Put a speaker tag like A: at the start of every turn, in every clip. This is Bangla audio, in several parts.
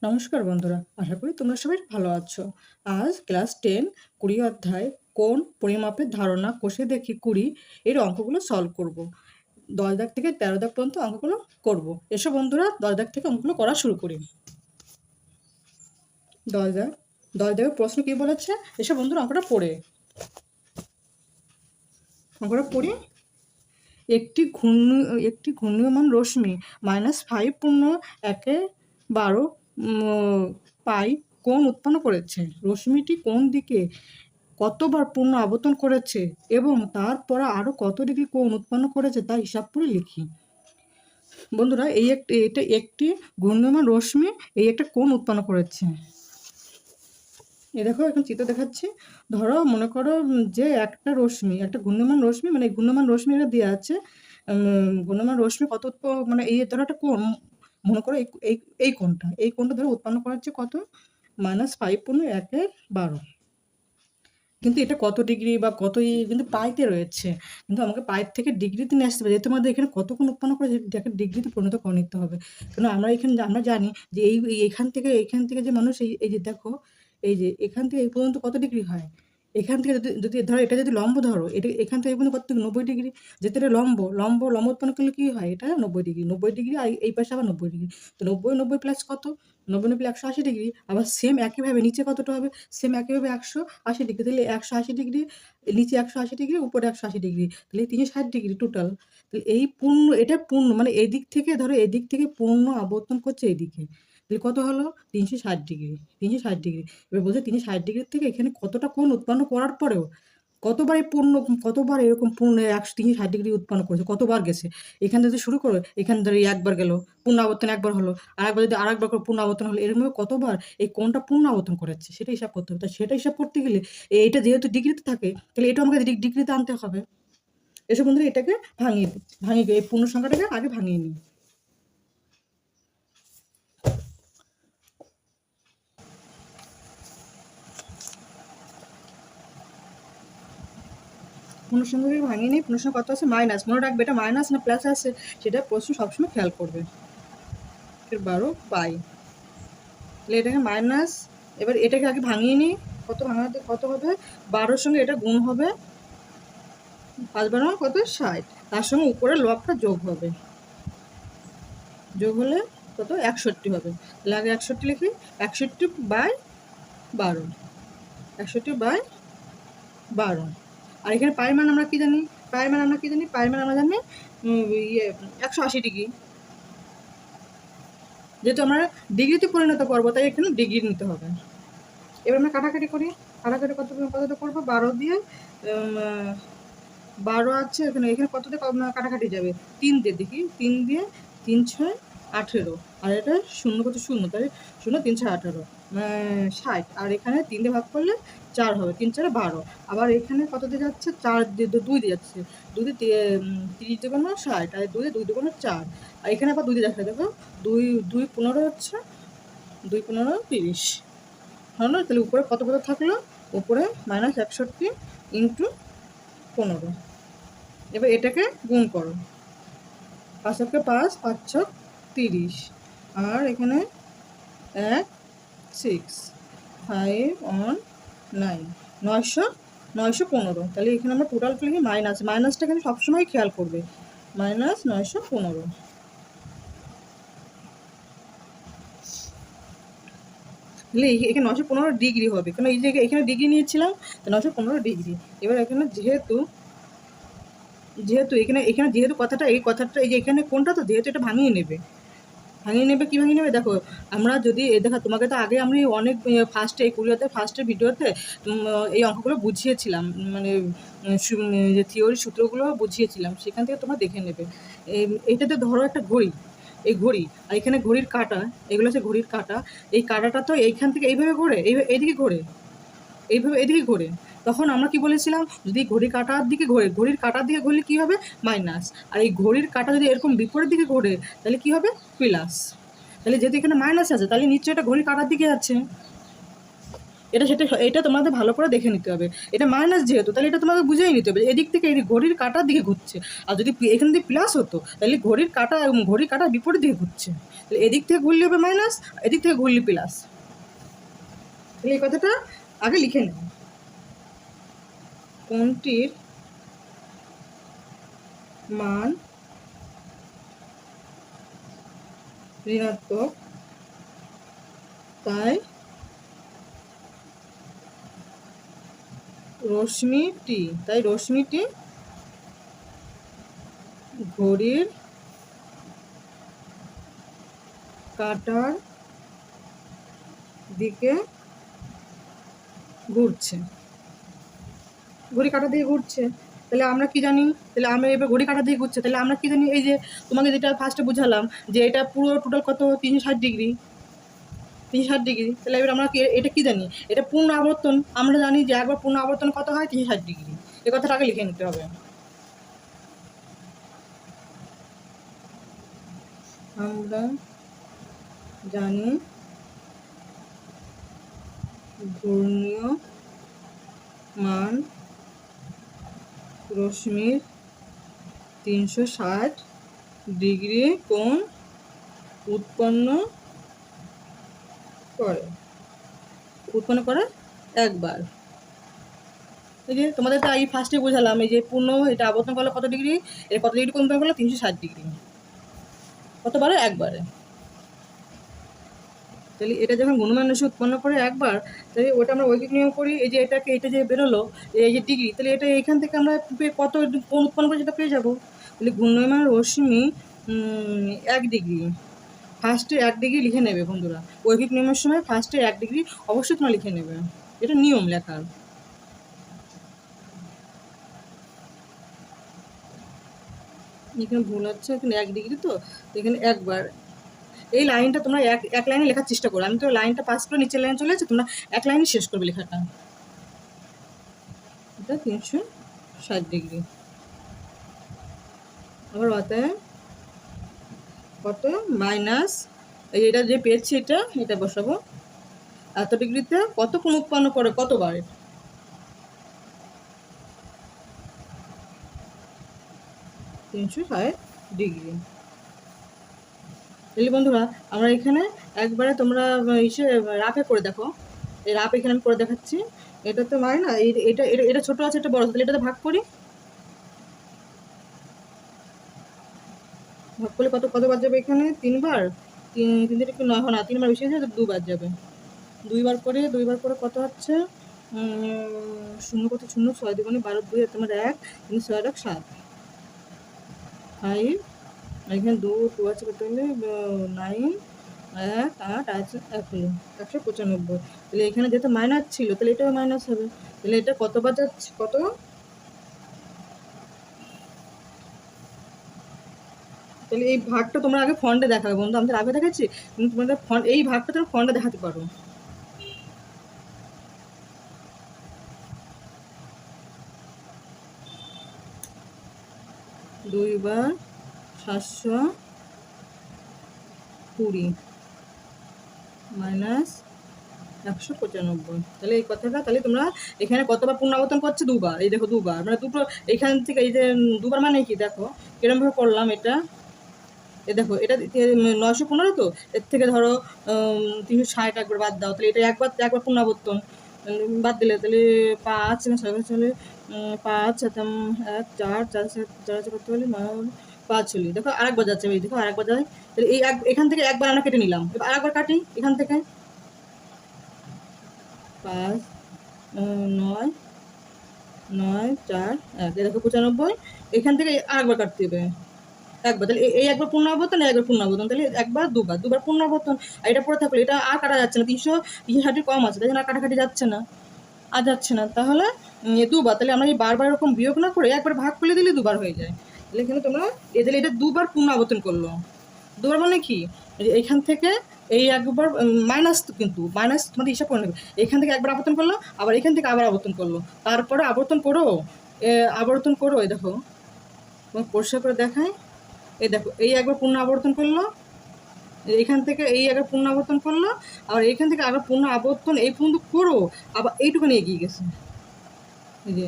A: নমস্কার বন্ধুরা, আশা করি তোমরা সবাই ভালো আছো। আজ ক্লাস 10 20 অধ্যায় কোণ পরিমাপের ধারণা কষে দেখি 20 এর অঙ্কগুলো সলভ করব। 10 দাগ থেকে 13 দাগ পর্যন্ত অঙ্কগুলো করব। এসো বন্ধুরা, 10 দাগ থেকে অঙ্কগুলো করা শুরু করি। 10 দাগ 10 দাগের প্রশ্ন কি বলেছে? এসো বন্ধুরা, অঙ্কটা পড়ি। একটি ঘূর্ণীয়মান রশ্মি -5.112 পাই কোণ উৎপন্ন করেছে। রশ্মিটি কোন দিকে কতবার পূর্ণ আবর্তন করেছে এবং তারপর আরও কত ডিগ্রি কোণ উৎপন্ন করেছে তা হিসাব করে লিখি। বন্ধুরা, এটা একটি ঘূর্ণীয়মান রশ্মি একটা কোণ উৎপন্ন করেছে। দেখো, এখন চিত্র দেখাচ্ছি। ধরো, মনে করো যে একটা ঘূর্ণিয়মান রশ্মি, মানে ঘূর্ণিয়মান রশ্মি এটা দেওয়া আছে। ঘূর্ণিয়মান রশ্মি কত মানে ধরো একটা কোণ, মনে করো এই কোণটা ধরো উৎপন্ন করা হচ্ছে কত, -5.112। কিন্তু এটা কত ডিগ্রি বা কত কিন্তু পাইতে রয়েছে, কিন্তু আমাকে পাইপ থেকে ডিগ্রিতে নিয়ে আসতে হবে। যেহেতু আমাদের এখানে কত কোণ উৎপন্ন করে এটাকে ডিগ্রিতে পরিণত করে নিতে হবে। কারণ আমরা জানি যে এখান থেকে যে মানুষ এই যে দেখো, এই যে এখান থেকে এই পর্যন্ত কত ডিগ্রি হয়। এখান থেকে যদি ধরো, এটা যদি লম্ব ধরো, এটা এখান থেকে এই পর্যন্ত কত 90 ডিগ্রি। যেহেতু এটা লম্ব উৎপন্ন করলে কি হয়, এটা 90 ডিগ্রি আর এই পাশে আবার 90 ডিগ্রি। তো 90 প্লাস কত, 90 180 ডিগ্রি। আবার সেম একইভাবে নিচে কতটা হবে, সেম একইভাবে 180 ডিগ্রি। তাহলে 180 ডিগ্রি নিচে, 180 ডিগ্রি উপরে 180 ডিগ্রি, তাহলে 360 ডিগ্রি টোটাল। তাহলে এটা পূর্ণ, মানে এদিক থেকে পূর্ণ আবর্তন করছে এইদিকে। তাহলে কত হলো, 360 ডিগ্রি। এবার বলছে 360 ডিগ্রি থেকে এখানে কতটা কোণ উৎপন্ন করার পরেও কতবার এরকম পূর্ণ 360 ডিগ্রি উৎপন্ন করেছে, কতবার গেছে। এখান থেকে শুরু করো, এখানে ধরো একবার গেল পূর্ণ আবর্তন, একবার হলো, আরেকবার যদি আরেকবার করে পূর্ণ আবর্তন হলো, এরকমভাবে কতবার এই কোণটা পূর্ণ আবর্তন করেছে সেটা হিসাব করতে হবে। তা সেটা হিসাব করতে গেলে এইটা যেহেতু ডিগ্রিতে থাকে, তাহলে এটা আমাকে ডিগ্রিতে আনতে হবে। এসব বন্ধুরা, এটাকে ভাঙিয়ে এই পূর্ণ সংখ্যাটাকে আগে ভাঙিয়ে নিই। পূর্ণ সংখ্যাকে ভাঙিয়ে নিই। পূর্ণ সংখ্যা কত আছে, মাইনাস। মনে রাখবে এটা মাইনাস না প্লাস আছে, সেটা প্রশ্ন সবসময় খেয়াল করবে। 12 পাই, তাহলে এটাকে মাইনাস। এবার এটাকে আগে ভাঙিয়ে নিই। কত হবে, 12-র সঙ্গে এটা গুণ হবে, 5 কত 60। তার সঙ্গে উপরে লবটা যোগ হবে, যোগ হলে কত 61 হবে। তাহলে আগে 61 লিখি, 61/12, 61/12। আর এখানে পায়ের মান আমরা কি জানি, আমরা জানি 180 ডিগ্রি। যেহেতু আমরা ডিগ্রিতে পরিণত করবো, তাই এখানে ডিগ্রি নিতে হবে। এবার আমরা কাটাকাটি করি। কতটা করবো, 12 দিয়ে 12 আছে এখানে কতটা কাটাকাটি যাবে, 3 দিয়ে দেখি, 3 দিয়ে 3 6 18, আর এটা 0 কত 0, তাই 0 3 6 18 60। আর এখানে 3 দিয়ে ভাগ করলে 4 হবে, 3 4 12। আবার এখানে কত দিয়ে যাচ্ছে, 4 দিয়ে 2 দিয়ে যাচ্ছে, 2 দিয়ে 30 2 60, আর 2 দিয়ে 2 2 4। আর এখানে আবার 2 দিয়ে যাচ্ছে, দেখো 2 2 15 হচ্ছে, 2 15 30 হলো। তাহলে উপরে কত থাকলো, উপরে -61 ইন্টু 15। এবার এটাকে গুণ করো, 5 × 5 5 × 30, আর এখানে 1 6 5 1 9 915। তাহলে এখানে আমরা টোটাল লিখি মাইনাসটা কিন্তু সবসময় খেয়াল করবে, -915। তাহলে এখানে 915 ডিগ্রি হবে, কারণ এই যে এখানে ডিগ্রি নিয়েছিলাম, তো 915 ডিগ্রি। এবার এখানে যেহেতু এখানে যেহেতু এই কথাটা এই যে এখানে কোনটা, তো যেহেতু এটা ভাঙিয়ে নেবে। কি ভাঙিয়ে নেবে, দেখো আমরা যদি দেখো, তোমাকে তো আগে আমি অনেক ফার্স্টে এই ফার্স্টের ভিডিওতে এই অঙ্কগুলো বুঝিয়েছিলাম, মানে যে থিওরি সূত্রগুলো বুঝিয়েছিলাম, সেখান থেকে তোমরা দেখে নেবে। এইটাতে ধরো একটা ঘড়ি, এই ঘড়ি, আর এখানে ঘড়ির কাঁটা, এগুলো হচ্ছে ঘড়ির কাঁটা। এই কাঁটাটা তো এইখান থেকে এইভাবে ঘোরে, এইদিকে ঘোরে, এদিকে ঘোরে। তখন আমরা কি বলেছিলাম, যদি ঘড়ির কাঁটার দিকে ঘুরলে কি হবে, মাইনাস। আর এই ঘড়ির কাঁটা যদি এরকম বিপরীত দিকে ঘোরে, তাহলে কি হবে, প্লাস। তাহলে যেহেতু এখানে মাইনাস আছে, তাহলে নিশ্চয়ই এটা ঘড়ির কাঁটার দিকে যাচ্ছে। এটা তোমাদের ভালো করে দেখে নিতে হবে। এটা মাইনাস যেহেতু, তাহলে এটা তোমাকে বুঝেই নিতে হবে এদিক থেকে এই ঘড়ির কাঁটার দিকে ঘুরছে। আর যদি এখান দিয়ে প্লাস হতো তাহলে ঘড়ির কাঁটা বিপরীত দিকে ঘুরছে, তাহলে এদিক থেকে ঘুরলে হবে মাইনাস, এদিক থেকে ঘুরলে প্লাস। তাহলে এই কথাটা আগে লিখে নেব। কোনটির মান ঋণাত্মক তাই রশ্মিটি ঘড়ির কাঁটার দিকে ঘুরছে। তাহলে আমরা কি জানি, তাহলে আমরা এবার ঘড়ি কাঁটার দিকে ঘুরছে, তাহলে আমরা কি জানি, এই যে তোমাকে যেটা ফার্স্টে বুঝালাম যে এটা পুরো টোটাল কত 360 ডিগ্রি। তাহলে এবার আমরা এটা কি জানি, এটা পূর্ণ আবর্তন। আমরা জানি যে একবার পূর্ণ আবর্তন কত হয় 360 ডিগ্রি। এই কথাটাকে লিখে নিতে হবে। আমরা জানি ঘূর্ণিয়মান রশ্মির 360 ডিগ্রি কোণ উৎপন্ন করে একবার। এই যে তোমাদের তো এই ফার্স্টে বোঝালাম, এই যে পূর্ণ এটা আবর্তন করলে কত ডিগ্রি, এর কত ডিগ্রি কোণ উৎপন্ন করলে 360 ডিগ্রি, কতবারে একবারে। তাহলে এটা যখন গুণমান রাশি উৎপন্ন করে একবার, তাহলে ওটা আমরা ঐকিক নিয়ম করি। এই যে এটা যে বেরোলো এই যে ডিগ্রি, তাহলে এটা এখান থেকে আমরা কত কোণ উৎপন্ন করে সেটা পেয়ে যাবো। তাহলে ঘূর্ণমান রশ্মি 1 ডিগ্রি, ফার্স্টে 1 ডিগ্রি লিখে নেবে বন্ধুরা। ঐকিক নিয়মের সময় ফার্স্টে 1 ডিগ্রি অবশ্যই তোমরা লিখে নেবে, এটা নিয়ম লেখার। এখানে ভুল হচ্ছে, এখানে 1 ডিগ্রি তো এখানে একবার। এই লাইনটা তোমরা এক লাইনে লেখার চেষ্টা করো। আমি তো লাইনটা পাস করে নিচের লাইনে চলে যাচ্ছি, তোমরা এক লাইনে শেষ করবে লেখাটা। এটা 360 ডিগ্রি। আবার অতএব কত মাইনাস, এটা যে পেয়েছি এটা বসাবো, এত ডিগ্রিতে কত কোণ উৎপন্ন করে কতবার, 360 ডিগ্রি। তাহলে বন্ধুরা আমরা এখানে একবারে তোমরা রাফে করে দেখো। এই রাফ এখানে আমি করে দেখাচ্ছি। এটা তো না এটা এটা এটা ছোটো আছে, এটা বড়, তাহলে এটাতে ভাগ করি। ভাগ করলে কতবার যাবে এখানে 3বার। 3 একটু 9 না, 3বার বেশি হয়ে যাবে, 2বার যাবে। 2বার করে কত হচ্ছে 0 কত 0, 6 2 12 2 তোমার 1, 3 6 1 7 5, এখানে 2 আছে কত হলে 9 1 8 আছে 195। তাহলে এখানে যেহেতু মাইনাস ছিল তাহলে এটাও মাইনাস হবে। তাহলে এটা কতবার যাচ্ছে, কত, তাহলে এই ভাগটা তোমরা আগে ফন্টে দেখাবে বন্ধু। আমাদের আগে দেখাচ্ছি, কিন্তু তোমাদের এই ভাগটা তোমরা ফন্টে দেখাতে পারো। দুইবার 720 মাইনাস 195। তাহলে এই কথাটা, তাহলে তোমরা এখানে কতবার পুনরাবর্তন করছে, 2বার। এই দেখো 2বার, মানে দুটো এখান থেকে এই যে 2বার মানে কি দেখো কিরমভাবে করলাম। এটা দেখো এটা 915 তো, এর থেকে ধরো 360 একবার বাদ দাও, তাহলে এটা একবার পুনরাবর্তন বাদ দিলে তাহলে 5 চলে 5 1 4 4 করতে হলে 5 হলে দেখো আরেকবার যাচ্ছে, এই দেখো আরেকবার যায়। তাহলে এখান থেকে একবার আমরা কেটে নিলাম, এবার আরেকবার কাটি এখান থেকে 5 9 9 4 1, দেখো 95। এখান থেকে আরেকবার কাটতে হবে একবার, তাহলে এই একবার পুনরাবর্তন, একবার পুনরাবর্তন, তাহলে একবার দুবার পুনরাবর্তন। আর এটা পরে থাকলে এটা আর কাটা যাচ্ছে না, 360 কম আছে, তাই জন্য আর কাটাকাটি যাচ্ছে না, তাহলে 2বার। তাহলে আমরা এই বারবার এরকম বিয়োগ না করে একবার ভাগ করে দিলে 2বার হয়ে যায়। তাহলে এখানে তোমরা তাহলে এটা 2বার পুনরাবর্তন করলো। 2বার মানে কি, এখান থেকে এই একবার মাইনাস, কিন্তু মাইনাস তোমাদের হিসাব করে নেবে। এখান থেকে একবার আবর্তন করলো, আবার এখান থেকে আবার আবর্তন করলো, তারপরে আবর্তন করো। এই দেখো তোমার পরিষ্কার করে দেখায়, এই দেখো এই একবার পূর্ণ আবর্তন করলো, এইখান থেকে এই আগে পূর্ণ আবর্তন করলো, আর এইখান থেকে আগে পূর্ণ আবর্তন এই পর্যন্ত করো, আবার এইটুখানি এগিয়ে গেছে। এই যে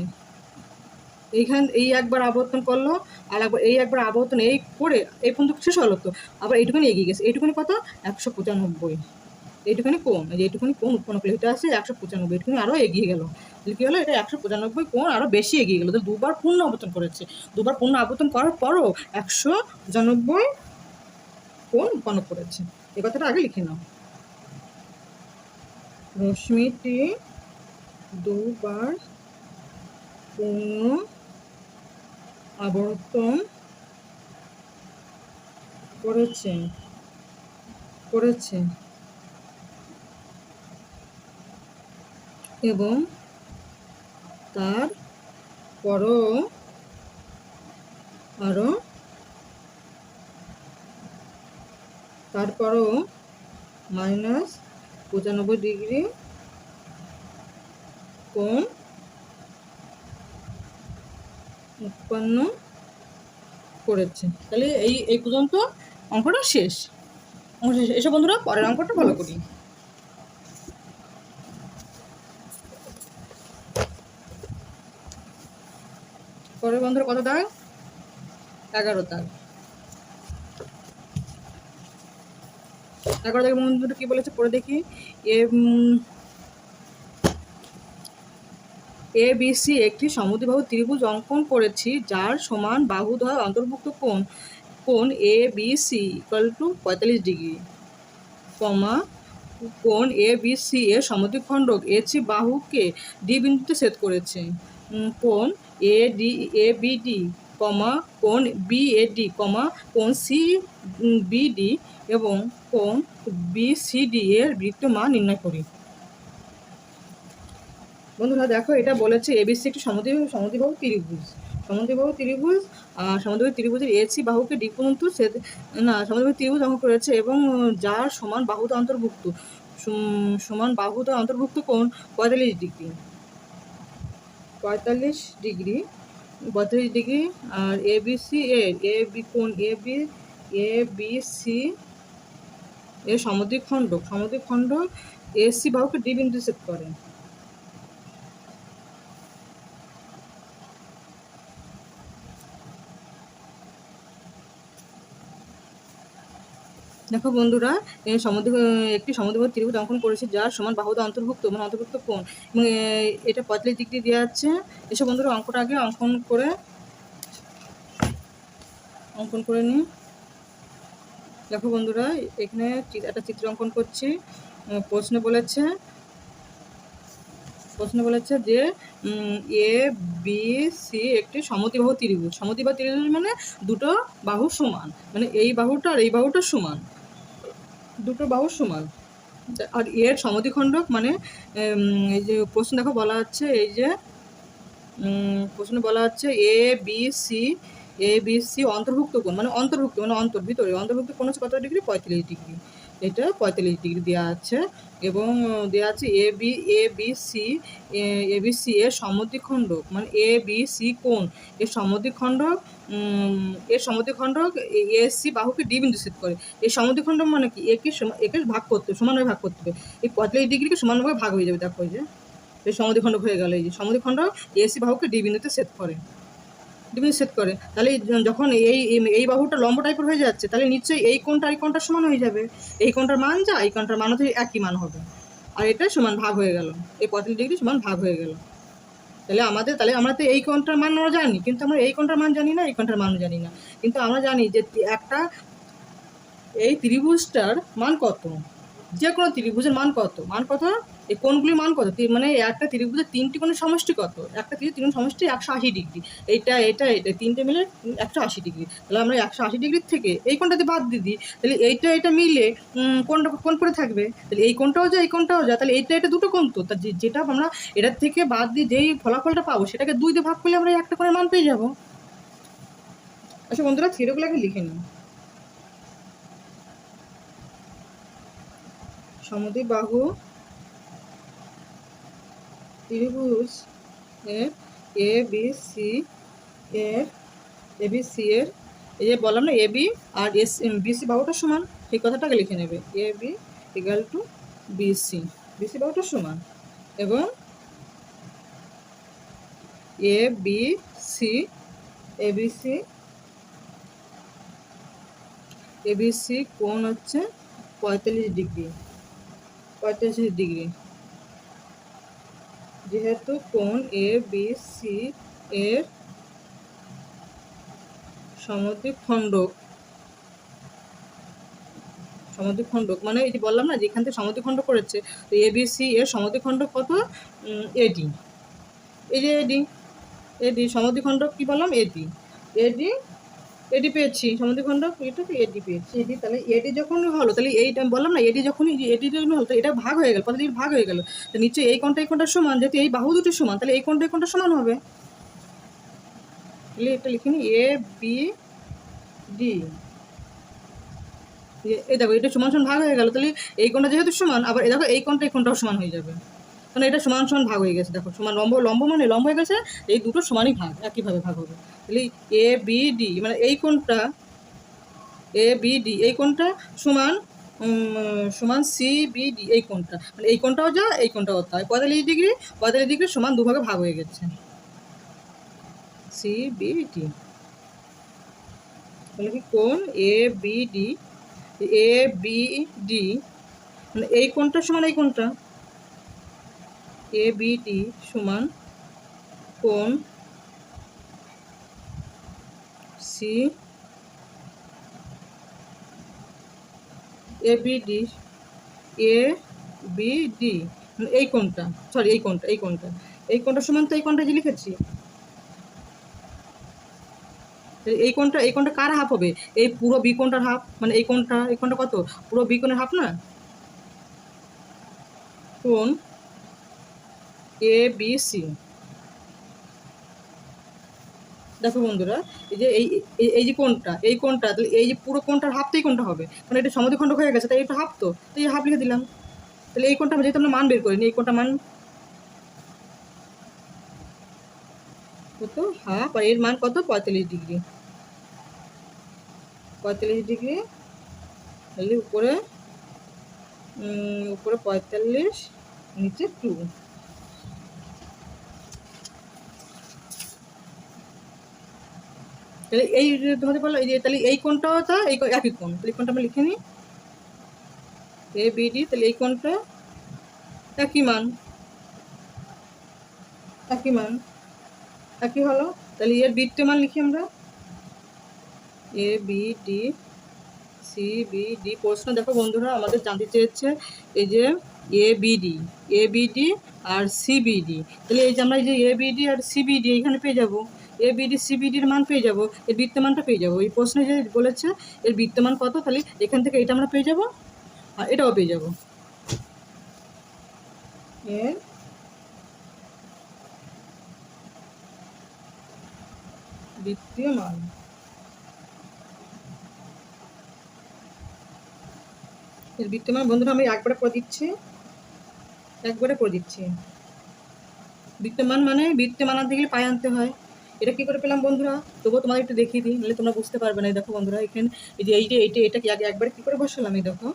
A: এইখান এই একবার আবর্তন করলো, আর একবার এই একবার আবর্তন এই করে এই পর্যন্ত শেষ হলো, তো আবার এইটুখানি এগিয়ে গেছে। এইটুখানি কত? 195। এইটুখানি কোণ, এই যে এইটুখানি কোণ উৎপন্ন করলো, এটা আছে 195, এইটুখানি আরও এগিয়ে গেল। কী হলো? এটা 195 কোণ আরও বেশি এগিয়ে গেলো। তো দুবার পূর্ণ আবর্তন করেছে, দুবার পূর্ণ আবর্তন করার পরও 195 কোণ উৎপন্ন করেছে। এ কথাটা আগে লিখে নাও। রশ্মিটি দুবার পূর্ণ আবর্তন করেছে এবং তারপরও -95 ডিগ্রি কোণ উৎপন্ন করেছে। তাহলে এই পর্যন্ত অঙ্কটা শেষ। এসব বন্ধুরা পরের অঙ্কটা ভালো করি। পরের বন্ধুরা কত দাগ? 11 দাগ। 11 দাগের বন্ধুটা কি বলেছে পড়ে দেখি। ABC একটি সমদ্বিবাহু ত্রিভুজ অঙ্কন করেছি, যার সমান বাহুদ্বয় অন্তর্ভুক্ত কোণ ABC = 45 ডিগ্রি, কোণ ABC এর সমদ্বিখণ্ডক AC বাহুকে D বিন্দুতে ছেদ করেছে। কোণ ABD, কোণ BAD, কোণ CBD এবং কোণ BCD এর বৃত্ত মান নির্ণয় করি। বন্ধুরা দেখো, এটা বলেছে ABC একটি সমদ্বিবাহু ত্রিভুজ। সমদ্বিবাহু ত্রিভুজের AC বাহুকে ডি পর্যন্ত সমদ্বিবাহু ত্রিভুজ অঙ্কন করেছে এবং যার সমান বাহুদ্বয় অন্তর্ভুক্ত কোণ 45 ডিগ্রি। 45 ডিগ্রি। আর ABC কোণ ABC এর সমদ্বিখণ্ডক AC বাহুকে ডি বিন্দুতে ছেদ করে। দেখো বন্ধুরা, একটি সমদ্বিবাহু ত্রিভুজ অঙ্কন করেছি, যার সমান বাহুদ্বয় অন্তর্ভুক্ত কোণ, এবং এটা 45 ডিগ্রি দেওয়া আছে। এসব বন্ধুরা অঙ্কটা আগে অঙ্কন করে নিই। দেখো বন্ধুরা, এখানে একটা চিত্র অঙ্কন করছি। প্রশ্ন বলেছে যে ABC একটি সমদ্বিবাহু ত্রিভুজ। সমদ্বিবাহু ত্রিভুজ মানে দুটো বাহু সমান, মানে এই বাহুটা আর এই বাহুটা সমান, দুটো বাহু সমান। আর এর সমদ্বিখণ্ডক মানে এই যে প্রশ্ন দেখো বলা হচ্ছে, এই যে প্রশ্ন বলা হচ্ছে ABC অন্তর্ভুক্ত কোণ, মানে ভিতরে অন্তর্ভুক্ত কোণ হচ্ছে কত ডিগ্রি? 45 ডিগ্রি। এটা 45 ডিগ্রি দেওয়া আছে এবং দেওয়া আছে ABC এর সমদ্বিখণ্ডক, মানে ABC কোণ এর সমদ্বিখণ্ডক AC বাহুকে ডি বিন্দু ছেদ করে। এই সমদ্বিখণ্ডক মানে কি? একে ভাগ করতে সমানভাবে ভাগ করতে হবে। এই 45 ডিগ্রিকে সমানভাবে ভাগ হয়ে যাবে। দেখো, এই যে এই সমদ্বিখণ্ডক হয়ে গেল, এই যে সমদ্বিখণ্ডক AC বাহুকে ডি বিন্দুতে ছেদ করে। তাহলে যখন এই বাহুটা লম্ব টাইপের হয়ে যাচ্ছে, তাহলে নিশ্চয়ই এই কোণটা এই কোণটার সমান হয়ে যাবে। এই কোণটার মান যা, এই কোণটার মানও তো একই মান হবে। আর এটা সমান ভাগ হয়ে গেল, এই 45 ডিগ্রি সমান ভাগ হয়ে গেল। তাহলে আমরা তো এই কোণটার মান আমরা জানি, কিন্তু আমরা এই কোণটার মান জানি না, এই কোণটার মান জানি না। কিন্তু আমরা জানি যে এই ত্রিভুজটার মান কত, যে কোনো ত্রিভুজের মান কত, এই কোণগুলির মান কত, মানে একটা ত্রিভুজের 3টি কোণের সমষ্টি কত? একটা ত্রিভুজের সমষ্টি 180 ডিগ্রি। এটা 3টে মিলে 180 ডিগ্রি। তাহলে আমরা 180 ডিগ্রির থেকে এই কোণটাতে বাদ দিয়ে দিই, তাহলে এটা মিলে কোণ পড়ে থাকবে। তাহলে এই কোণটাও যা, তাহলে এটা দুটো কোণ তো, যেটা আমরা এটার থেকে বাদ দিয়ে যেই ফলাফলটা পাবো, সেটাকে 2 দিয়ে ভাগ করলে আমরা একটা কোণের মান পেয়ে যাবো। আচ্ছা বন্ধুরা, থিওরিগুলোকে লিখে নিই। সমদ্বিবাহু ত্রিভুজ এর ABC এর এই যে বললাম না, AB আর BC বাহুটা সমান, এই কথাটাকে লিখে নেবে A B equal to BC, BC বাহুটা সমান, এবং A B C ABC ABC কোণ হচ্ছে 45 ডিগ্রি, 45 ডিগ্রি। যেহেতু কোণ এ বি সি এর সমদ্বিখণ্ডক, সমদ্বিখণ্ডক মানে এই যে বললাম না, যেখান থেকে সমদ্বিখণ্ডক করেছে, তো এ বি সি এর সমদ্বিখণ্ডক কত, এডি। এই যে এডি, এডি সমদ্বিখণ্ডক কি বললাম, এডি, এডি, এডি পেয়েছি সমদ্বিখণ্ডক, এটা তো এডি পেয়েছি, এডি। তাহলে এডি যখন হলো, তাহলে এইটা বললাম না, এডি যখন এডি যখন হলো, তো এটা ভাগ হয়ে গেল, কত ভাগ হয়ে গেল, তো নিচে এই কোণটা এই কোণটা সমান, যেহেতু এই বাহু দুটো সমান, তাহলে এই কোণটা এই কোণটা সমান হবে। তাহলে এটা লিখে নি এ বি ডি, এই দেখো এটা সমান সমান ভাগ হয়ে গেল, তাহলে এই কোণটা যেহেতু সমান, আবার এই দেখো এই কোণটা এই কোণটাও সমান হয়ে যাবে, মানে এটা সমান সমান ভাগ হয়ে গেছে। দেখো সমান লম্ব, লম্ব মানে লম্ব হয়ে গেছে, এই দুটো সমানই ভাগ, একইভাবে ভাগ হবে। তাহলে এ বি ডি মানে এই কোণটা এ বি ডি, এই কোণটা সমান সমান সি বি ডি, এই কোণটা মানে এই কোণটাও যা এই কোণটাও তা, 45 ডিগ্রি 45 ডিগ্রি সমান দুভাগে ভাগ হয়ে গেছে, সি বি ডি। তাহলে কি কোণ এ B D, A B D মানে এই কোণটা সমান এই কোণটা, এ বি ডি সমান কোণ C A B D, A B D মানে এই কোণটা, সরি এই কোণটা, এই কোণটা, এই কোণটা সমান তো এই কোণটা যে লিখেছি, এই কোণটা এই কোণটা কার হাফ হবে, এই পুরো বি কোণটার হাফ, মানে এই কোণটা এই কোণটা কত, পুরো বি কোণের হাফ না, কোণ এ বি সি। দেখো বন্ধুরা, এই যে এই যে কোণটা এই কোণটা, তাহলে এই যে পুরো কোণটার হাফ তো এই কোণটা হবে, মানে এটা সমদ্বিখণ্ডক হয়ে গেছে, তাই এটা হাফ, তো এই হাফ লিখে দিলাম। তাহলে এই কোণটা যেহেতু আমরা মান বের করিনি, এই কোণটা মান কত, হাফ, আর এর মান কত, 45 ডিগ্রি, 45 ডিগ্রি। তাহলে উপরে উপরে 45, নিচে 2। তাহলে এই তোমাদের বললো এই যে, তাহলে এই কোণটাও তা এই একই কোণ, তাহলে এই কোণটা আমরা লিখে নিই এ বি ডি, তাহলে এই কোণটা একই মান, একই মান, একই হলো। তাহলে এর বিদ্যমান লিখি আমরা A B D C B D. প্রশ্ন দেখো বন্ধুরা, আমাদের জানতে চেয়েছে এই যে A B D, A B D আর সি বি ডি, তাহলে এই যে আমরা এই যে এ বি ডি আর সি বি ডি এখানে পেয়ে যাবো, A B D C B ডির মান পেয়ে যাবো, এর বিদ্যমানটা পেয়ে যাবো। এই প্রশ্নে যে বলেছে এর বিদ্যমান কত, তাহলে এখান থেকে এটা আমরা পেয়ে যাবো, আর এটাও পেয়ে যাবো, এর বিদ্যমান। এর বিদ্যমান বন্ধুরা আমি একবারে করে দিচ্ছি, একবারে করে দিচ্ছি। বিদ্যমান মানে বিদ্যমান আনতে গেলে পায়ে আনতে হয়। এটা কি করে পেলাম বন্ধুরা, তবুও তোমাদের একটু দেখিয়ে দিই, নাহলে তোমরা বুঝতে পারবে না। দেখো বন্ধুরা, এখানে এই যে এটা কি একবারে কী করে বসালাম, এই দেখো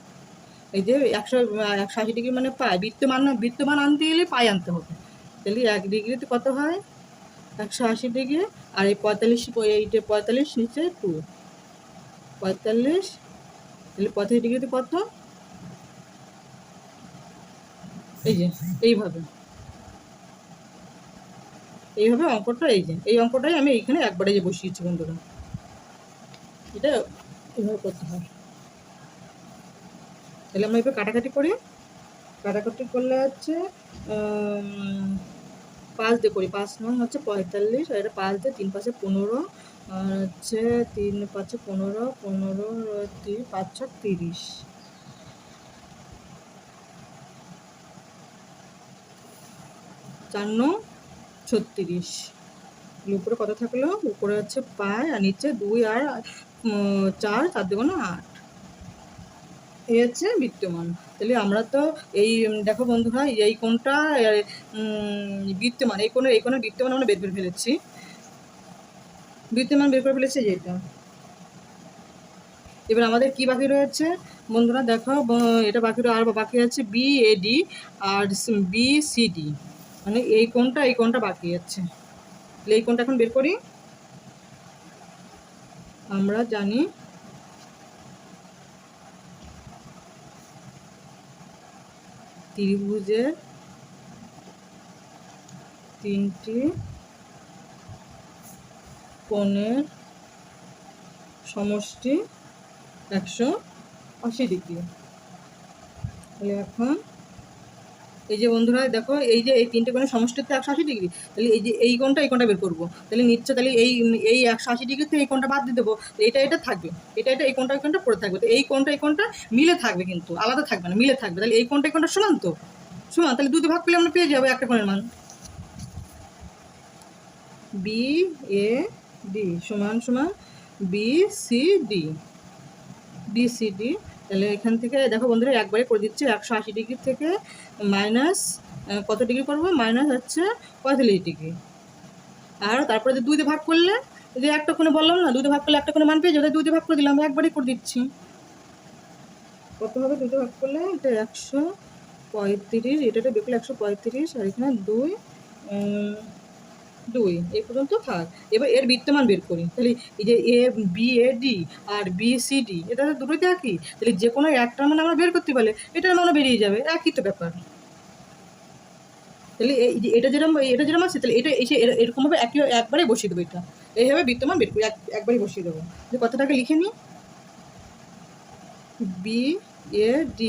A: এই যে 180 ডিগ্রি মানে পায়, বিদ্যমান আনতে গেলে পায়ে আনতে হবে। তাহলে 1 ডিগ্রিতে কত হয়, 180 ডিগ্রি, আর এই 45, এইটা 45 নিচে 2, 45, তাহলে 45 ডিগ্রিতে কত, এই যে এইভাবে, এইভাবে অঙ্কটা, এই যে এই অঙ্কটাই আমি এইখানে একবারে যে বসিয়েছি বন্ধুরা, এটা এইভাবে করতে হয়। তাহলে আমরা এবার কাটাকাটি করি, কাটাকাটি করলে হচ্ছে 5 দিয়ে করি, 5 নং হচ্ছে 45, আর এটা 5 দিয়ে, 3 5 15, আর হচ্ছে 3 5 15, 15 3 5 6 30, 4 নং 36। উপরে কত থাকলো, উপরে হচ্ছে পায়, আর নিচে 2 আর 4, 4 2 8, এই হচ্ছে বিদ্যমান। তাহলে আমরা তো এই দেখো বন্ধুরা, এই কোণটা বিদ্যমান, এই কোণের বিদ্যমান আমরা বের করে ফেলেছি, বিদ্যমান বের করে ফেলেছি যেটা। এবার আমাদের কি বাকি রয়েছে, বন্ধুরা দেখো, এটা বাকি আর বাকি আছে BAD আর BCD, মানে এই কোণটা বাকি আছে। তাহলে এই কোণটা এখন বের করি। আমরা জানি ত্রিভুজের 3টি কোণের সমষ্টি 180 ডিগ্রি। তাহলে এখন এই যে বন্ধুরা দেখো, এই যে এই 3টে কোণের সমষ্টি তো 180 ডিগ্রি, তাহলে এই যে এই কোণটা বের করবো। তাহলে নিচ্ছে, তাহলে এই 180 ডিগ্রিতে এই কোণটা বাদ দিয়ে দেবো, এটা থাকবে, এটা এই কোণটা পড়ে থাকবে। তো এই কোণটা মিলে থাকবে, কিন্তু আলাদা থাকবে না, মিলে থাকবে। তাহলে এই কোণটা সমান তো সমান, তাহলে 2 ভাগ করলে আমরা পেয়ে যাবো একটা কোণের মান। BAD সমান BCD। তাহলে এখান থেকে দেখো বন্ধুরা একবারে করে দিচ্ছি, 180 ডিগ্রি থেকে মাইনাস কত ডিগ্রি করবো, মাইনাস হচ্ছে 45 ডিগ্রি। আর তারপরে যে 2 দিয়ে ভাগ করলে, যে একটা কোণে বললাম না 2 দিয়ে ভাগ করলে একটা কোণে মান পেয়ে যাবে, 2 দিয়ে ভাগ করে দিলাম, একবারেই করে দিচ্ছি। কত হবে 2 দিয়ে ভাগ করলে? এটা 135, এটা বের করলে 135, আর এখানে 2 এই পর্যন্ত থাক। এবার এর বৃত্তমান বের করি। তাহলে এই যে BAD আর BCD, এটা তো দুটোই একই, তাহলে যে কোনো একটার মানে আমরা বের করতে পারলে এটার মানে বেরিয়ে যাবে, একই তো ব্যাপার। তাহলে এই যে এটা যেরকম আছে, তাহলে এটা এসে এরকমভাবে একবারে বসিয়ে দেবো। এটা এইভাবে বৃত্তমান বের করি, একবারই বসিয়ে দেবো। যে কথাটাকে লিখে নিই, BAD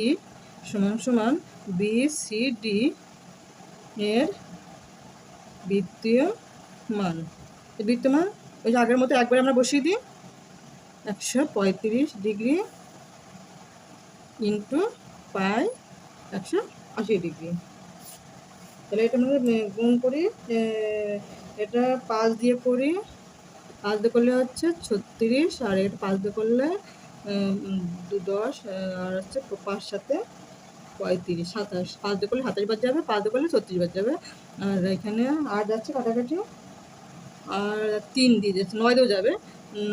A: সমান BCD এর বৃত্তমান ওই যে আগের মতো একবারে আমরা বসিয়ে দিই, 135 ডিগ্রি ইন্টু পাই 180 ডিগ্রি। তাহলে এটা আমরা গুণ করি, এটা 5 দিয়ে করি, 5 দিয়ে করলে হচ্ছে 36, আর এটা 5 দিয়ে করলে 10, আর হচ্ছে 5 সাথে 35, 27, 5 দিয়ে করলে 27 বাদ যাবে, 5 দিয়ে করলে 36 বাদ যাবে, আর এখানে আর যাচ্ছে কাটাকাটি, আর 3 দিয়ে যাচ্ছে, 9 দিয়েও যাবে,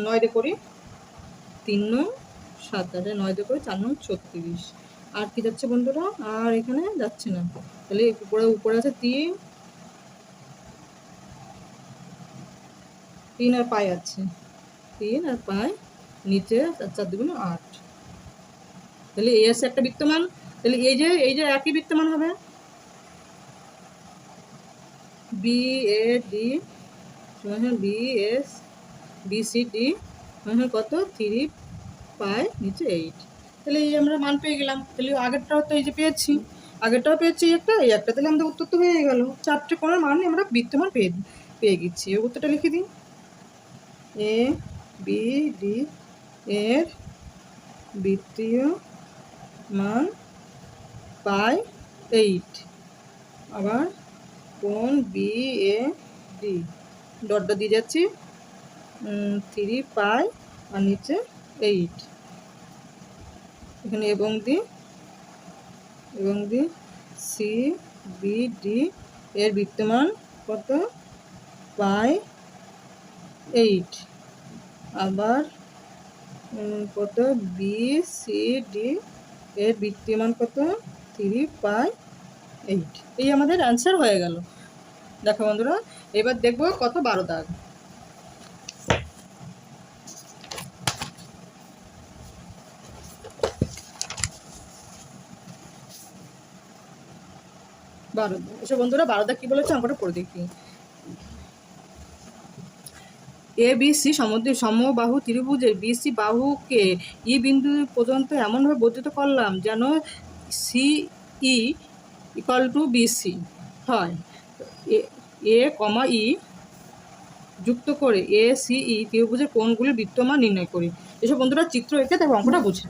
A: 9 দিয়ে করি, 3 9 27, 9 দিয়ে করি 4 9 36। আর কি যাচ্ছে বন্ধুরা? আর এখানে যাচ্ছে না। তাহলে উপরে আছে 3 আর পাই আছে, 3 আর পাই, নিচে 4 2 8। তাহলে এই আছে একটা বৃত্তমান। তাহলে এই যে একই বৃত্তমান হবে, BAD সমান BCD সমান কত, 3 পাই নিচে 8। তাহলে এই আমরা মান পেয়ে গেলাম। তাহলে আগেরটাও তো এই যে পেয়েছি, এই একটা, তাহলে আমাদের উত্তর তো হয়ে গেল। 4টে কোণের মান আমরা বৃত্তমান পেয়ে গেছি। উত্তরটা লিখে দিই, ABD এর বৃত্তীয় মান পাই 8। আবার কোণ BAD ডট দিয়ে যাচ্ছি, 3 পাই আর নিচে 8, এখানে এবং দি CBD এর বৃত্তমান কত, পাই 8। আবার কত, BCD এর বৃত্তমান কত, 3 পাই 8। এই আমাদের অ্যান্সার হয়ে গেল। দেখো বন্ধুরা, এবার দেখবো কত 12 দাগ। এসব বন্ধুরা 12 দাগ কি বলেছে অঙ্কটা পড়ে দেখি। ABC সমবাহু ত্রিভুজের BC বাহুকে ই বিন্দু পর্যন্ত এমনভাবে বর্ধিত করলাম যেন CE = BC হয়। A, E যুক্ত করে ACE ত্রিভুজের কোণগুলির বৃত্তমান নির্ণয় করি। এসব বন্ধুরা চিত্র এঁকে তারপর অঙ্কটা বুঝে।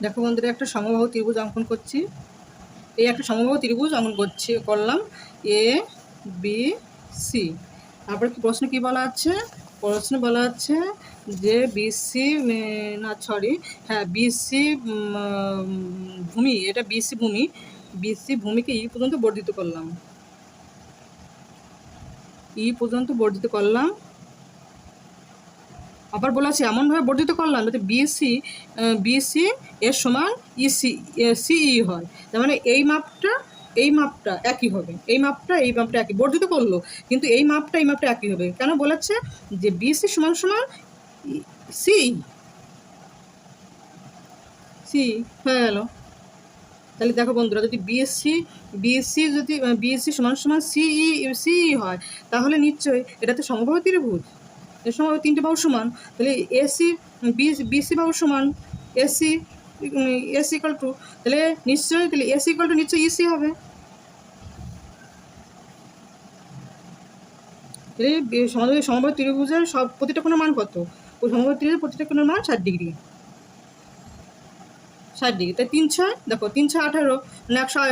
A: দেখো বন্ধুরা, একটা সমবাহু ত্রিভুজ অঙ্কন করছি। এই একটা সমবাহু ত্রিভুজ অঙ্কন করলাম, ABC। তারপরে কি প্রশ্ন কি বলা আছে? প্রশ্নে বলা আছে যে BC ভূমি, এটা BC ভূমিকে ই পর্যন্ত বর্ধিত করলাম, আবার বলেছে এমনভাবে বর্ধিত করলাম যাতে বিএসসি এর সমান ইসি সিই হয়, তার মানে এই মাপটা একই হবে, এই মাপটা একই বর্ধিত করলো, কিন্তু এই মাপটা একই হবে। কেন বলেছে যে বিএসসি সমান সমান সি হয়ে গেল। তাহলে দেখো বন্ধুরা, যদি বিএসসি সমান সমান সিই হয়, তাহলে নিশ্চয়ই এটাতে সমবাহু ত্রিভুজ, এর সময় 3টে বাহু সমান, তাহলে বিসি বাহু সমান এসি ইকাল টু, তাহলে এসি ইকাল টু নিশ্চয়ই ইসি হবে। তাহলে সমবাহু ত্রিভুজের প্রতিটা কোণের মান কত? ওই সমবাহু ত্রিভুজের প্রতিটা কোণের মান 60 ডিগ্রি। তাই 3 6 দেখো 3 6 18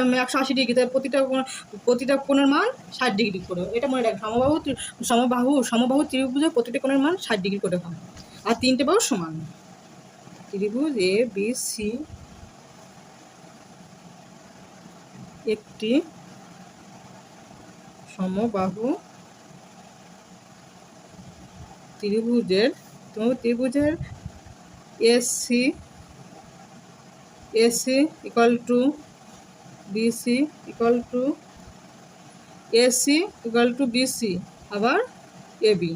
A: মানে 180 ডিগ্রি, তাই প্রতিটা কোণের মান 60 ডিগ্রি করে। এটা মনে রাখবে, সমবাহু ত্রিভুজের প্রতিটা কোণের মান 60 ডিগ্রি করে হয়, আর 3টে বাহু সমান। ত্রিভুজ এ বি সি একটি সমবাহু ত্রিভুজের AC equal to BC equal to AC equal to BC, আবার এবি,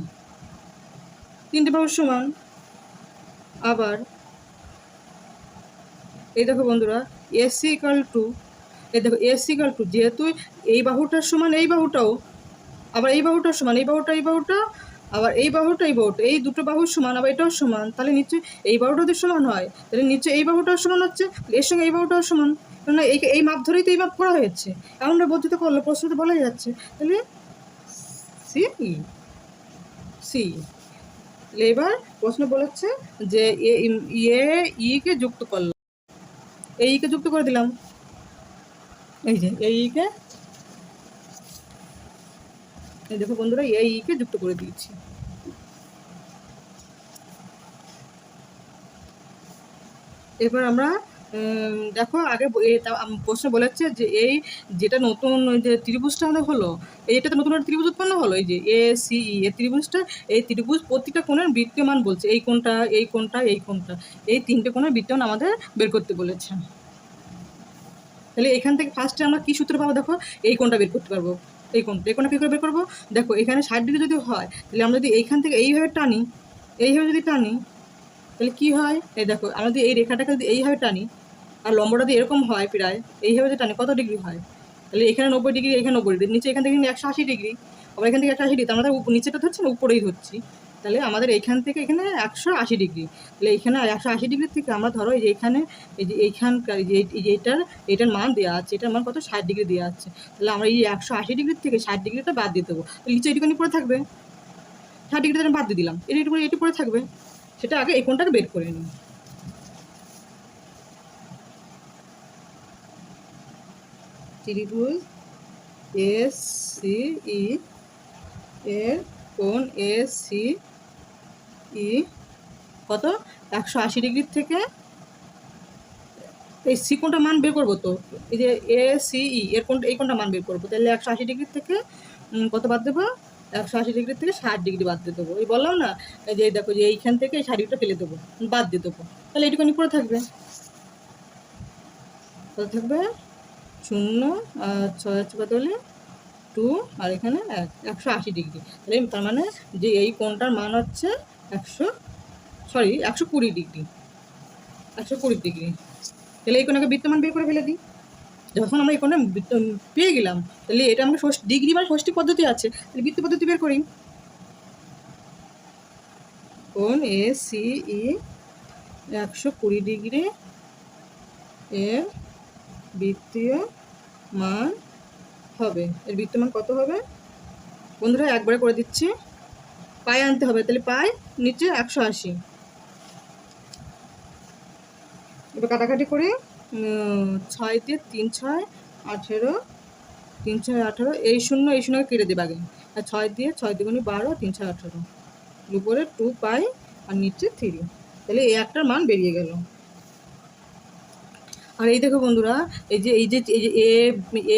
A: 3টে বাহু সমান। আবার এই দেখো বন্ধুরা, এসি ইকাল টু যেহেতু এই বাহুটার সমান এই বাহুটাও, আবার এই বাহুটার সমান এই বাহুটা, আবার এই বাহুটা এই দুটো বাহুর সমান, আবার এটাও সমান, তাহলে নিশ্চয়ই এই বাহুটা যদি সমান হয়, তাহলে নিশ্চয়ই এই বাহুটাও সমান হচ্ছে, এর সঙ্গে এই বাহুটাও সমান, কেননা এই মাপ ধরেই তো এই মাপ করা হয়েছে, এমনটা বর্ধিত করলে প্রশ্নতে বলাই যাচ্ছে। তাহলে সি এবার প্রশ্ন বলেছে যে কে যুক্ত করলাম, কে যুক্ত করে দিলাম, এই যে এই দেখো বন্ধুরা, কে যুক্ত করে দিয়েছি। এবার আমরা দেখো আগে প্রশ্ন বলেছে যে যেটা নতুন যে ত্রিভুজটা আমাদের হলো, এইটা তো নতুন একটা ত্রিভুজ উৎপন্ন হলো, এই যে এ সি ই, এই ত্রিভুজ প্রতিটা কোণের বৃত্তীয় মান বলছে, এই কোণটা, এই 3টে কোণের বৃত্তীয় মান আমাদের বের করতে বলেছে। তাহলে এখান থেকে ফার্স্টে আমরা কি সূত্র পাবো? দেখো, এই কোণটা বের করতে পারবো, এই কোণটা কী করে বের করবো? দেখো এখানে 60 ডিগ্রি যদি হয়, তাহলে আমরা যদি এইখান থেকে এইভাবে টানি, তাহলে কী হয়? এই দেখো, আমরা যদি এই রেখাটাকে যদি এইভাবে টানি, আর লম্বটা যদি এরকম হয় প্রায় এইভাবে যদি টানি, কত ডিগ্রি হয়? তাহলে এখানে 90 ডিগ্রি, এখানে 90 ডিগ্রি, নিচে এখান থেকে 180 ডিগ্রি, আবার এখান থেকে 180 ডিগ্রি, আমরা নিচেটা ধরছি না, উপরেই ধরছি। তাহলে আমাদের এইখান থেকে এখানে 180 ডিগ্রি, তাহলে এখানে 180 ডিগ্রি থেকে আমরা ধরো এই যে এখানে এইখানকার এইটার মান দেওয়া আছে, এটার মান কত? 60 ডিগ্রি দেওয়া আছে। তাহলে আমরা এই 180 ডিগ্রি থেকে 60 ডিগ্রিটা বাদ দিয়ে দেবো, নিচে এইটুখানি পড়ে থাকবে, 60 ডিগ্রিটা আমি বাদ দিয়ে দিলাম, এটি পড়ে থাকবে, সেটা আগে এই কোণটাকে বের করে নিই। ত্রিভুজ এস সি ই এর কোণ এসি ই কত? 180 ডিগ্রি থেকে এই সি কোণটা মান বের করবো, তো এই যে এসি ই এর এই কোণটা মান বের করবো, তাহলে 180 ডিগ্রি থেকে কত বাদ দেবো? 180 ডিগ্রি থেকে 60 ডিগ্রি বাদ দিয়ে দেবো। এই বললাম না, এই যে দেখো যে এইখান থেকে এই 60 ডিগ্রিটা ফেলে দেবো, বাদ দিয়ে দেবো, তাহলে এইটুখানি পড়ে থাকবে, কত থাকবে? 0 আর 6 কত হলে 2, আর এখানে 180 ডিগ্রি। তাহলে তার মানে যে এই কোণটার মান হচ্ছে 120 ডিগ্রি, 120 ডিগ্রি। তাহলে এই কোণাকে বৃত্তমান বের করে ফেলে দিই। যখন আমরা এই কোণে পেয়ে গেলাম, তাহলে এটা আমাকে ডিগ্রি বা ষষ্ঠী পদ্ধতি আছে, তাহলে বৃত্ত পদ্ধতি বের করি। কোণ এ সি ই 120 ডিগ্রি এর বৃত্তীয় মান হবে, এর বৃত্তীয় মান কত হবে বন্ধুরা? একবারে করে দিচ্ছি, পায়ে আনতে হবে, তাহলে পাই নিচে 180। এবার কাটাকাটি করে 6 দিয়ে 3 6 18, 3 6 18, এই শূন্যকে কেটে দেবে আগে, আর 6 দিয়ে 6 দুগুণে 12, 3 6 18, উপরে 2 পাই আর নিচে 3, তাহলে এই একটার মান বেরিয়ে গেল। আর এই দেখো বন্ধুরা, এই যে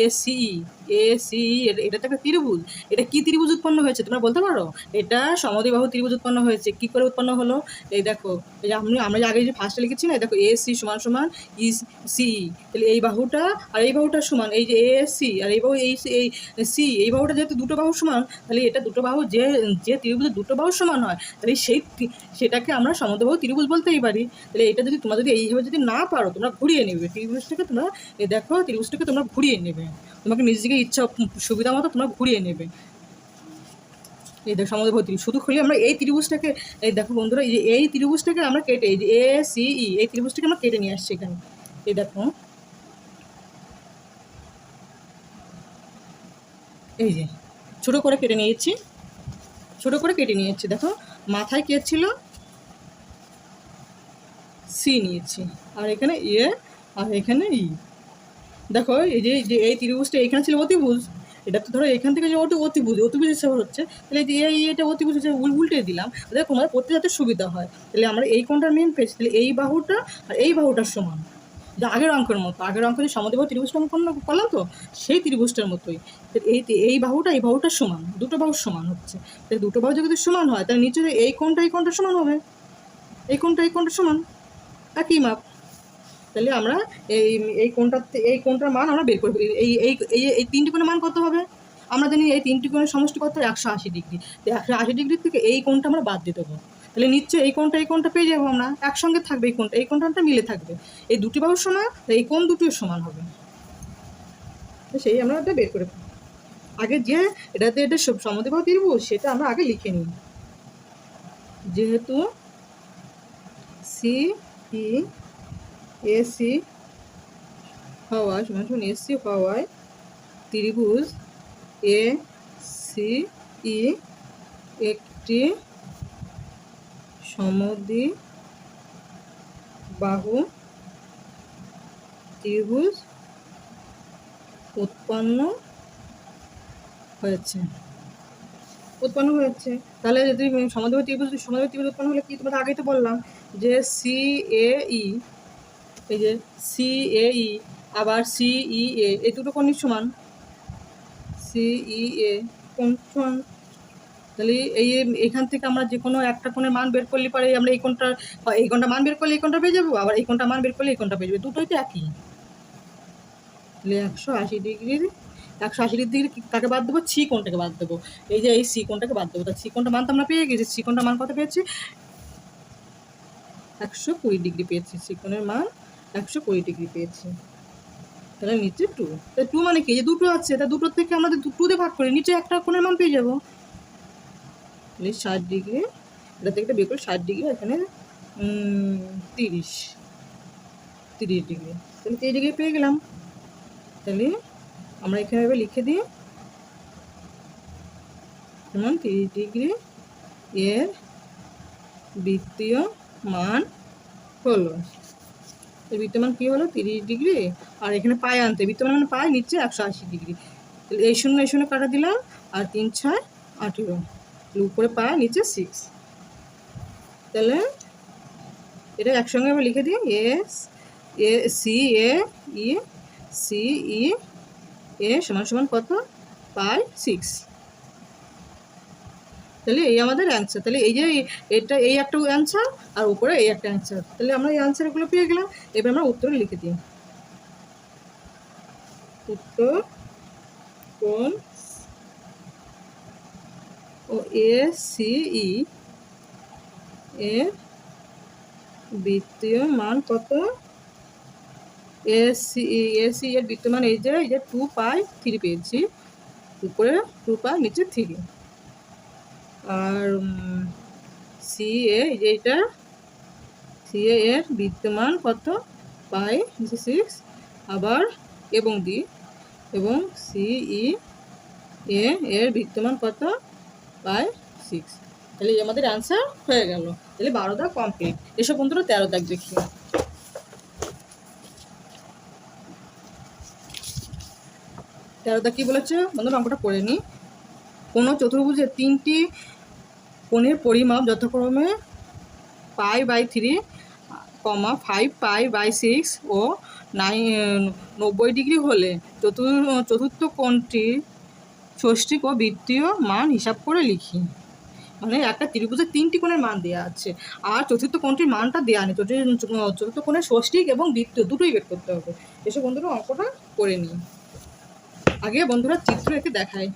A: A C E A C, এটা তো একটা ত্রিভুজ। এটা কি ত্রিভুজ উৎপন্ন হয়েছে তোমরা বলতে পারো? এটা সমদ্বিবাহু ত্রিভুজ উৎপন্ন হয়েছে। কি করে উৎপন্ন হলো? এই দেখো, এই যে আমরা আগে যে ফার্স্টে লিখেছি না, দেখো এ সি সমান সমান ই সি, তাহলে এই বাহুটা আর এই বাহুটা সমান, এই যে এ সি আর এই বাহু এই সি, এই বাহুটা যেহেতু দুটো বাহু সমান, তাহলে এটা দুটো বাহু যে যে ত্রিভুজের দুটো বাহু সমান হয়, তাহলে সেটাকে আমরা সমদ্বিবাহু ত্রিভুজ বলতেই পারি। তাহলে এটা যদি তোমরা যদি এইভাবে যদি না পারো, তোমরা ঘুরিয়ে নেবে ত্রিভুজটাকে, তোমরা এই দেখো ত্রিভুজটাকে তোমরা ঘুরিয়ে নেবে, তোমাকে নিজেকে ইচ্ছা সুবিধা মতো তোমরা ঘুরিয়ে নেবে। এই দেখো সমদ্বিবাহু ত্রিভুজ শুধু খুলে আমরা এই ত্রিভুজটাকে, এই দেখো বন্ধুরা, এই যে এই ত্রিভুজটাকে আমরা কেটে, এই যে এ সি ই, এই ত্রিভুজটাকে আমরা কেটে নিয়ে আসছি এখানে। এই দেখো, এই যে ছোটো করে কেটে নিয়েছি, ছোটো করে কেটে নিয়েছি। দেখো মাথায় কে ছিল? সি নিয়েছি, আর এখানে এ, আর এখানে ই। দেখো এই যে এই ত্রিভুজটা এখানে ছিল অতিভুজ, এটা তো ধরো এখান থেকে যে অতিভুজ হিসাবে হচ্ছে, তাহলে যে এটা অতিভুজ হিসেবে উল্টে দিলাম, দেখো আমাদের পড়তে যাতে সুবিধা হয়। তাহলে আমরা এই কোণটা মেন পেয়েছি, তাহলে এই বাহুটা আর এই বাহুটার সমান, যে আগের অঙ্কের মতো, আগের অঙ্কে যে সমদ্বিবাহু ত্রিভুজটা অঙ্কন করলাম তো, সেই ত্রিভুজটার মতোই। এই বাহুটা এই বাহুটার সমান, দুটো বাহুর সমান হচ্ছে। তাহলে দুটো বাহু যদি সমান হয়, তাহলে নিচে এই কোণটা সমান হবে, এই কোণটা সমান, একই মাপ। তাহলে আমরা এই কোণটার মান আমরা বের করব। এই তিনটি কোণের মান কত হবে? আমরা জানি এই তিনটি কোণের সমষ্টি কত? 180 ডিগ্রি। তো 180 ডিগ্রি থেকে এই কোণটা আমরা বাদ দিয়ে দেবো, তাহলে নিশ্চয়ই এই কোণটা পেয়ে যাবো আমরা, একসঙ্গে থাকবে এই কোণটা মিলে থাকবে। এই দুটি বাহুর সমান, এই কোণ দুটিও সমান হবে। তো সেই আমরা এটা বের করে আগে যে এটা সমদ্বিবাহু ত্রিভুজ, সেটা আমরা আগে লিখে নিই। যেহেতু সি ই এসি হওয়ায় সমান এসি হওয়ায় ত্রিভুজ এ সি ই একটি সমদ্বিবাহু ত্রিভুজ উৎপন্ন হয়েছে। তাহলে যদি সমদ্বিবাহু ত্রিভুজ উৎপন্ন হলে কি, তোমাদের আগেই তো বললাম যে সি এ ই, এই যে সি এ ই আবার সি ই এ, এই দুটো কোণ সমান, সি ই এ কোণ সমান। তাহলে এইখান থেকে আমরা যে কোনো একটা কোণের মান বের করলে পারে, আমরা এই কোণটা মান বের করলে এই কোণটা পেয়ে যাবো, আবার এই কোণটা মান বের করলে এই কোণটা পেয়ে যাবে, দুটোই তো একই। তাহলে 180 ডিগ্রি কাকে বাদ দেবো? সি কোণটাকে বাদ দেবো, এই যে এই সি কোণটাকে বাদ দেবো। তাহলে সি কোণটা মান তো আমরা পেয়ে গেছি, সি কোণটার মান কত পেয়েছি? 120 ডিগ্রি পেয়েছি, সি কোণের মান 120 ডিগ্রি পেয়েছি। তাহলে নিচে 2, তাহলে 2 মানে কি? যে দুটো আছে, তা দুটোর থেকে আমরা 2 দিয়ে ভাগ করি, নিচে একটা কোণের মান পেয়ে যাবো। তাহলে 60 ডিগ্রি, এটা থেকে বের করে 60 ডিগ্রি, এখানে 30 ডিগ্রি, তাহলে 30 ডিগ্রি পেয়ে গেলাম। তাহলে আমরা এখানে এবার লিখে দিই, যেমন 30 ডিগ্রি এর বৃত্তীয় মান হলো, এর বৃত্তীয় মান কী হলো? 30 ডিগ্রি। আর এখানে পায় আনতে, বৃত্তীয় মান মানে পায়, নিচে 180 ডিগ্রি। তাহলে এই শূন্য কাটা দিলাম, আর 3 6 18, উপরে পায়, নিচে 6। তাহলে এটা একসঙ্গে আমি লিখে দিই, সি ই এ সমান সমান কত? পাই 6। তাহলে এই আমাদের অ্যান্সার। তাহলে এই যে এই একটা অ্যান্সার, আর উপরে এই একটা অ্যান্সার, তাহলে আমরা এই অ্যান্সারগুলো পেয়ে গেলাম। এবার আমরা উত্তরে লিখে দিই, উত্তর কোণ ও এ সি ই এর বৃত্তীয় মান কত? এসি এর বৃত্তীয় মান এই যে 2π3 পেয়েছি, উপরে 2π, নিচে 3। আর সি এর বৃত্তমান কত? পাই, নিচে 6, আবার এবং সি ই এর বৃত্তমান কত? পাই 6। তাহলে আমাদের অ্যান্সার হয়ে গেল। তাহলে 12 দাগ কমপ্লিট। এসব বন্ধুরা 13 দাগ দেখি। 13 দাগ কি বলেছে বন্ধুরা, অঙ্কটা পড়ে নিই। কোনো চতুর্ভুজের 3টি কোণের পরিমাপ যথাক্রমে π/3, কমা 5π/6 ও 90 ডিগ্রি হলে চতুর্থ কোণটির ষষ্ঠিক ও বৃত্তীয় মান হিসাব করে লিখি। মানে একটা ত্রিভুজের 3টি কোণের মান দেওয়া আছে, আর চতুর্থ কোণটির মানটা দেওয়া নেই। চতুর্থ কোণের ষষ্ঠিক এবং বৃত্তীয় দুটোই বের করতে হবে। এসব বন্ধুরা অঙ্কটা করে নিই। আগে বন্ধুরা চিত্র এঁকে দেখায়।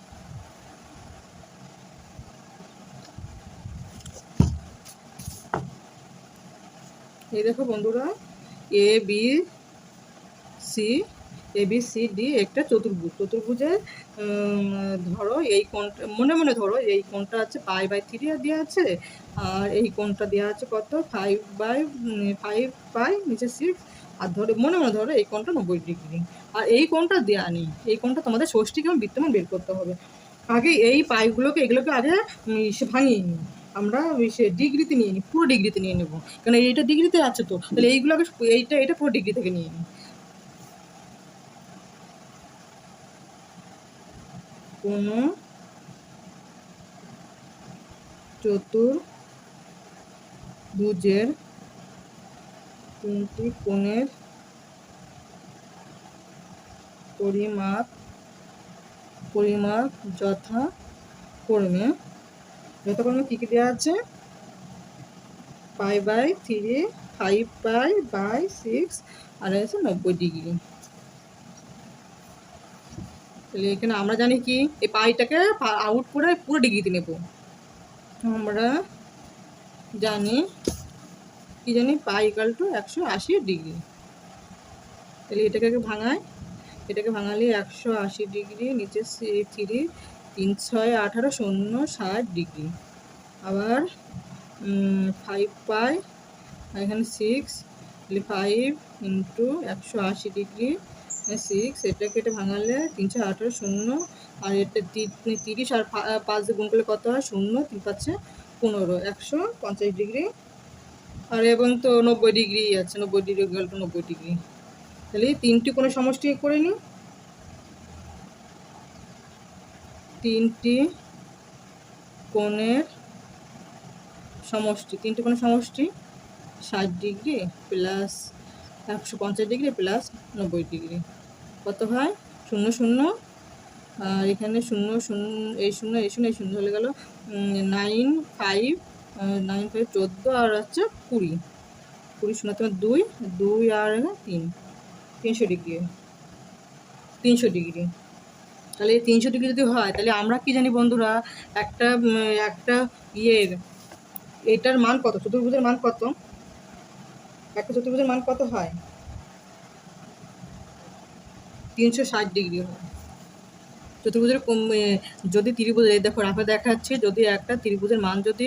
A: এই দেখো বন্ধুরা, ABCD একটা চতুর্ভুজের ধরো এই কোণটা মনে মনে ধরো, এই কোণটা আছে π/3 দেওয়া আছে, আর এই কোণটা দেওয়া আছে কত 5/5 নিচে 6, আর ধরো মনে মনে ধরো এই কোণটা 90 ডিগ্রি, আর এই কোণটা দেওয়া নেই। এই কোণটা তোমাদের ষষ্ঠিক এবং বৃত্তমান বের করতে হবে। আগে এই এগুলোকে আগে ভাঙিয়ে নিই, আমরা ডিগ্রিতে নিয়ে নিই, পুরো ডিগ্রিতে নিয়ে নেবো, কারণ এইটা ডিগ্রিতে আছে, তো তাহলে এইগুলোকে এটা পুরো ডিগ্রি থেকে নিয়ে নিই। কোনো চতুর্ভুজের 3টি কোণের পরিমাপ যথাক্রমে কী কী দেওয়া আছে? π/3, 5π/6 আর আছে 90 ডিগ্রি। তাহলে এখানে আমরা জানি কি এই পাইটাকে আউট করে পুরো ডিগ্রিতে নেব। আমরা জানি পাই = 180 ডিগ্রি। তাহলে এটাকে ভাঙালে 180 ডিগ্রি, নিচে 3, 3 6 18, 0 60 ডিগ্রি। আবার 5π, এখানে 6, তাহলে 5 × 180 ডিগ্রি 6, এটাকে ভাঙালে 3 6 18, 0, আর এটা 30 আর 5 গুণ করলে কত হয়? 0, 3 5 15, 150 ডিগ্রি। আর এবং তো 90 ডিগ্রি আছে, 90 ডিগ্রি = 90 ডিগ্রি। তাহলে 3টি কোণের সমষ্টি করে নিই। 3টি কোণের সমষ্টি 60 degree plus 150 degree plus 90 degree কত হয়? 0 0, আর এখানে 0 0, এই 0 এই 0 এই 0 হয়ে গেল 9 5 14, আর হচ্ছে 20 0 তোমার 2 আর 3, 300 ডিগ্রি। তাহলে 300 ডিগ্রি যদি হয়, তাহলে আমরা কি জানি বন্ধুরা, একটা এটার মান কত? চতুর্ভুজের মান কত? একটা চতুর্ভুজের মান কত হয়? 360 ডিগ্রি হয়। চতুর্ভুজের যদি ত্রিভুজের দেখো রাফে দেখাচ্ছে, যদি একটা ত্রিভুজের মান যদি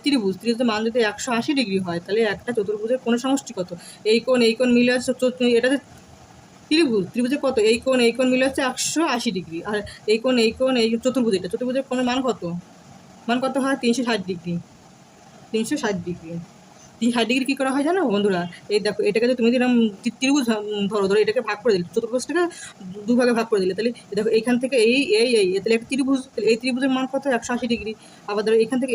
A: ত্রিভুজের মান যদি 180 ডিগ্রি হয়, তাহলে একটা চতুর্ভুজের কোণের সমষ্টি কত? এই কোণ মিলে আছে, এটাতে ত্রিভুজের কত? এই কোণ মিলে হচ্ছে 180 ডিগ্রি, আর এই চতুর্ভুজের কোণের মান কত হয়? 360 ডিগ্রি। 360 ডিগ্রি কী করা হয় জানো বন্ধুরা? এই দেখো, এটাকে যদি তুমি ত্রিভুজ ধরো এটাকে ভাগ করে দিলে, চতুর্ভুজটাকে দুভাগে ভাগ করে দিলে, তাহলে দেখো এইখান থেকে তাহলে একটা ত্রিভুজ, এই ত্রিভুজের মান কত? 180 ডিগ্রি। আবার ধরো এখান থেকে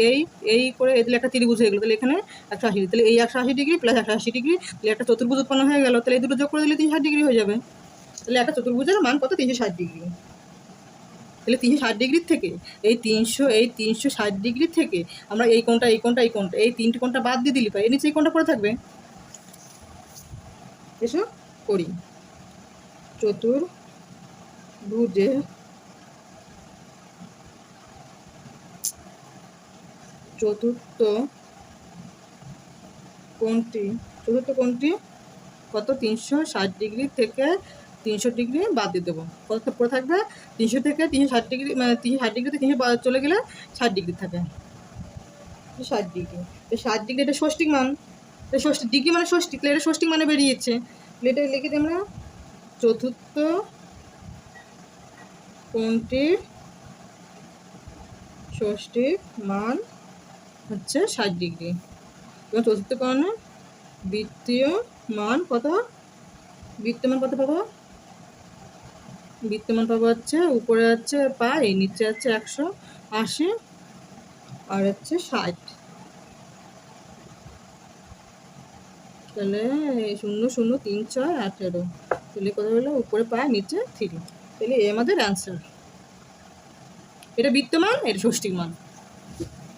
A: এই করে তাহলে একটা ত্রিভুজ হয়ে গেলো, তাহলে এখানে 180 ডিগ্রি, তাহলে এই 180 ডিগ্রি প্লাস 180 ডিগ্রি, তাহলে একটা চতুর্ভুজ উৎপন্ন হয়ে গেল। তাহলে এই দুটো যোগ করে দিলে 360 ডিগ্রি হয়ে যাবে। তাহলে একটা চতুর্ভুজের মান কত? 360 ডিগ্রি। তাহলে 360 ডিগ্রির থেকে এই 360 ডিগ্রি থেকে আমরা এই কোণটা এই 3টি কোণটা বাদ দিয়ে দিলে পাই, এর নিচে এই কোণটা পড়ে থাকবে। এসো করি। চতুর্থ কোণটি কত? 360 ডিগ্রি থেকে 300 ডিগ্রি বাদ দিয়ে দেবো, কত পড়ে থাকবে? 300 থেকে 360 ডিগ্রি, মানে 360 ডিগ্রিতে 300 চলে গেলে 60 ডিগ্রি থাকে। 60 ডিগ্রি, 60 ডিগ্রি এটা ষষ্ঠিক মান, ষষ্ঠী ডিগ্রি মানে ষষ্ঠিক, তাহলে এটা ষষ্ঠিক মানে বেরিয়েছে। এটা লিখে দিই আমরা, চতুর্থ কোণটির ষষ্ঠিক মান হচ্ছে 60 ডিগ্রি, এবং চতুর্থ কোণের বৃত্তীয় মান কত? বৃত্তমান পাবো হচ্ছে, উপরে হচ্ছে পাই, নিচে হচ্ছে 180, আর হচ্ছে 60। তাহলে 0 0 3 6 18, তাহলে কত হলো? উপরে পায় নিচে 3, তাহলে এই আমাদের অ্যান্সার। এটা বৃত্তমান, এটা ষষ্ঠীর মান।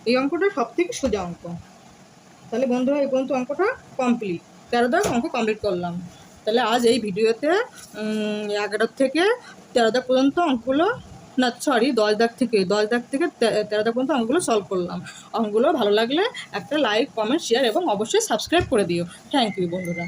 A: এই অঙ্কটা সব থেকে সোজা অঙ্ক। তাহলে বন্ধুরা এই পর্যন্ত অঙ্কটা কমপ্লিট, 13 দাগ অঙ্ক কমপ্লিট করলাম। তাহলে আজ এই ভিডিওতে 11 থেকে 13 দাগ পর্যন্ত অঙ্কগুলো, না সরি 10 দাগ থেকে 13 দাগ পর্যন্ত অঙ্কগুলো সলভ করলাম। অঙ্কগুলো ভালো লাগলে একটা লাইক, কমেন্ট, শেয়ার এবং অবশ্যই সাবস্ক্রাইব করে দিও। থ্যাংক ইউ বন্ধুরা।